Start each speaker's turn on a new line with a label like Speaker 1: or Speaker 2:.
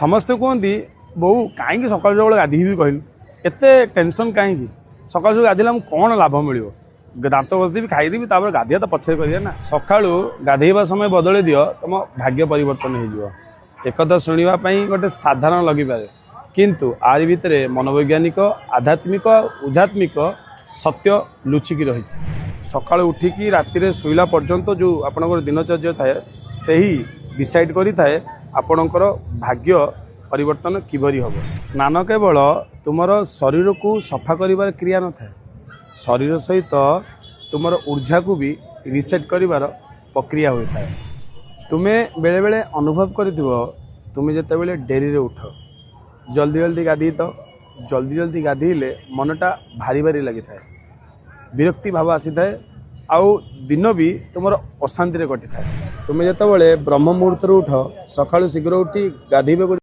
Speaker 1: ସମସ୍ତେ କୁହନ୍ତି ବୋଉ କାହିଁକି ସକାଳୁ ସକାଳୁ ଗାଧେଇବି କହିଲୁ ଏତେ ଟେନସନ୍ କାହିଁକି ସକାଳୁ ସକାଳୁ ଗାଧେଇଲେ ଆମକୁ କ'ଣ ଲାଭ ମିଳିବ ଦାନ୍ତ ଘଷିଦେବି ଖାଇଦେବି ତାପରେ ଗାଧେଇବା ତ ପଛରେ କରିବା ନା ସକାଳୁ ଗାଧେଇବା ସମୟ ବଦଳେଇ ଦିଅ ତମ ଭାଗ୍ୟ ପରିବର୍ତ୍ତନ ହେଇଯିବ ଏକଥା ଶୁଣିବା ପାଇଁ ଗୋଟେ ସାଧାରଣ ଲାଗିପାରେ କିନ୍ତୁ ଆରି ଭିତରେ ମନୋବୈଜ୍ଞାନିକ ଆଧ୍ୟାତ୍ମିକ ଉଧ୍ୟାତ୍ମିକ ସତ୍ୟ ଲୁଚିକି ରହିଛି ସକାଳୁ ଉଠିକି ରାତିରେ ଶୋଇଲା ପର୍ଯ୍ୟନ୍ତ ଯେଉଁ ଆପଣଙ୍କର ଦିନଚର୍ଯ୍ୟା ଥାଏ ସେହି ଡିସାଇଡ୍ କରିଥାଏ ଆପଣଙ୍କର ଭାଗ୍ୟ परिवर्तन किभरी हम स्नान केवल तुमर शरीर को सफा कर क्रिया न था शरीर सहित तुमर ऊर्जा को भी रिसेट कर प्रक्रिया होता है तुम्हें बेले बेले अनुभव कर तुम्हें जिते बड़े डेरी उठ जल्दी जल्दी गाधी तो जल्दी जल्दी गाधीले मनटा भारी भारी लगी था विरक्ति भाव आसी थाए आउ दिन भी तुमर अशांति कटि था तुम्हें जिते ब्रह्म मुहूर्त उठ सका शीघ्र उठी गाधीबे